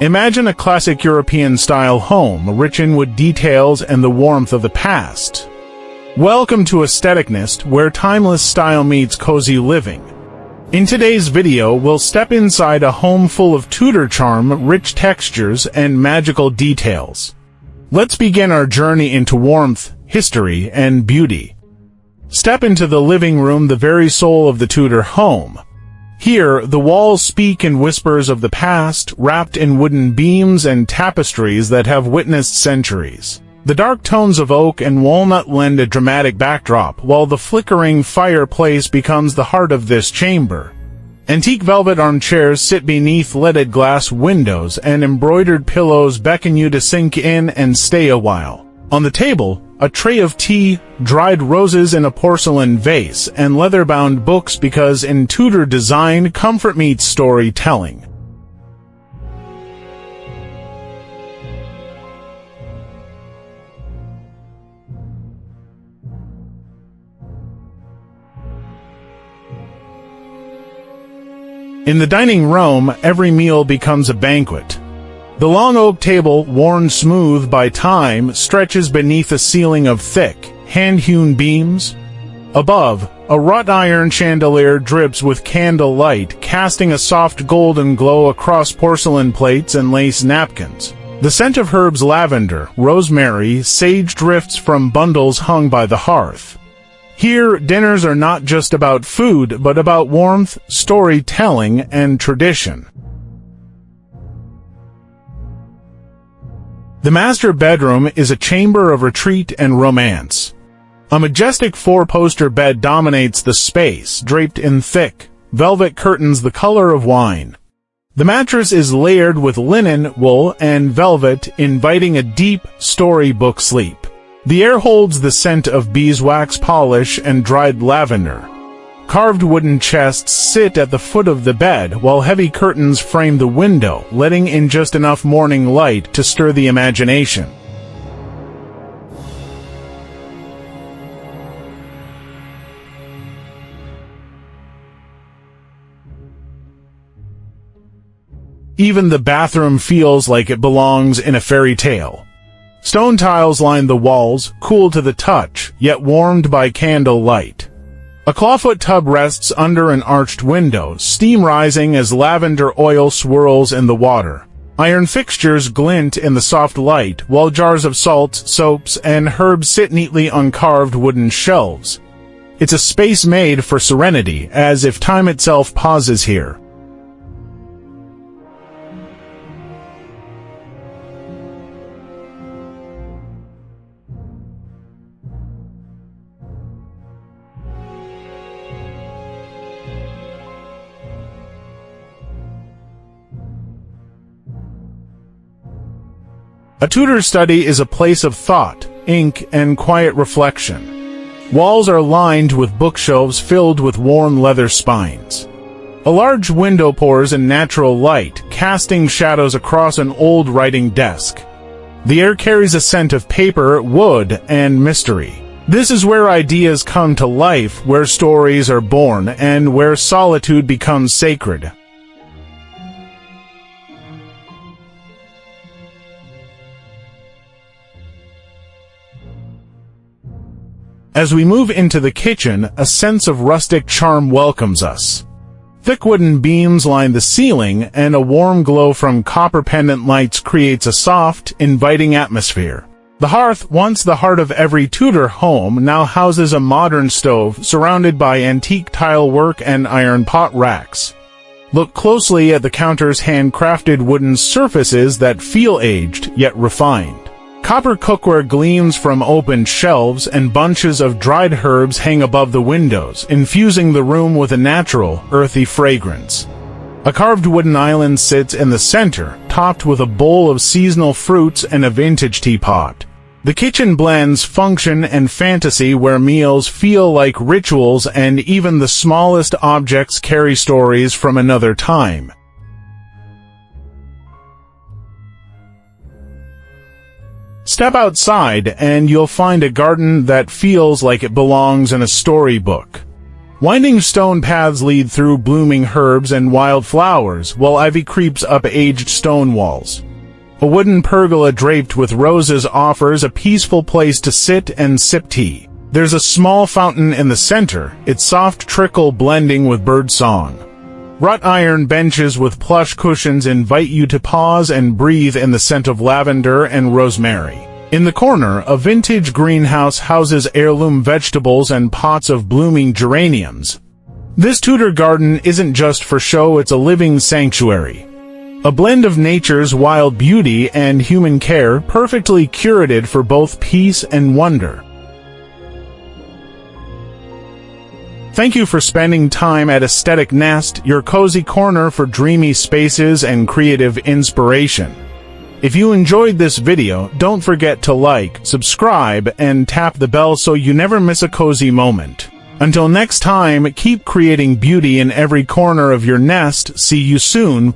Imagine a classic European-style home, rich in wood details and the warmth of the past. Welcome to Aestheticness, where timeless style meets cozy living. In today's video, we'll step inside a home full of Tudor charm, rich textures, and magical details. Let's begin our journey into warmth, history, and beauty. Step into the living room, the very soul of the Tudor home. Here, the walls speak in whispers of the past, wrapped in wooden beams and tapestries that have witnessed centuries. The dark tones of oak and walnut lend a dramatic backdrop, while the flickering fireplace becomes the heart of this chamber. Antique velvet armchairs sit beneath leaded glass windows, and embroidered pillows beckon you to sink in and stay a while. On the table, a tray of tea, dried roses in a porcelain vase, and leather-bound books, because in Tudor design, comfort meets storytelling. In the dining room, every meal becomes a banquet. The long oak table, worn smooth by time, stretches beneath a ceiling of thick, hand-hewn beams. Above, a wrought iron chandelier drips with candle light, casting a soft golden glow across porcelain plates and lace napkins. The scent of herbs, lavender, rosemary, sage drifts from bundles hung by the hearth. Here, dinners are not just about food, but about warmth, storytelling, and tradition. The master bedroom is a chamber of retreat and romance. A majestic four-poster bed dominates the space, draped in thick, velvet curtains the color of wine. The mattress is layered with linen, wool, and velvet, inviting a deep, storybook sleep. The air holds the scent of beeswax polish and dried lavender. Carved wooden chests sit at the foot of the bed, while heavy curtains frame the window, letting in just enough morning light to stir the imagination. Even the bathroom feels like it belongs in a fairy tale. Stone tiles line the walls, cool to the touch, yet warmed by candle light. A clawfoot tub rests under an arched window, steam rising as lavender oil swirls in the water. Iron fixtures glint in the soft light, while jars of salts, soaps, and herbs sit neatly on carved wooden shelves. It's a space made for serenity, as if time itself pauses here. A Tudor study is a place of thought, ink, and quiet reflection. Walls are lined with bookshelves filled with worn leather spines. A large window pours in natural light, casting shadows across an old writing desk. The air carries a scent of paper, wood, and mystery. This is where ideas come to life, where stories are born, and where solitude becomes sacred. As we move into the kitchen, a sense of rustic charm welcomes us. Thick wooden beams line the ceiling, and a warm glow from copper pendant lights creates a soft, inviting atmosphere. The hearth, once the heart of every Tudor home, now houses a modern stove surrounded by antique tile work and iron pot racks. Look closely at the counter's handcrafted wooden surfaces that feel aged, yet refined. Copper cookware gleams from open shelves, and bunches of dried herbs hang above the windows, infusing the room with a natural, earthy fragrance. A carved wooden island sits in the center, topped with a bowl of seasonal fruits and a vintage teapot. The kitchen blends function and fantasy, where meals feel like rituals and even the smallest objects carry stories from another time. Step outside and you'll find a garden that feels like it belongs in a storybook. Winding stone paths lead through blooming herbs and wildflowers, while ivy creeps up aged stone walls. A wooden pergola draped with roses offers a peaceful place to sit and sip tea. There's a small fountain in the center, its soft trickle blending with bird song. Wrought iron benches with plush cushions invite you to pause and breathe in the scent of lavender and rosemary. In the corner, a vintage greenhouse houses heirloom vegetables and pots of blooming geraniums. This Tudor garden isn't just for show, it's a living sanctuary. A blend of nature's wild beauty and human care, perfectly curated for both peace and wonder. Thank you for spending time at Aesthetic Nest, your cozy corner for dreamy spaces and creative inspiration. If you enjoyed this video, don't forget to like, subscribe, and tap the bell so you never miss a cozy moment. Until next time, keep creating beauty in every corner of your nest. See you soon.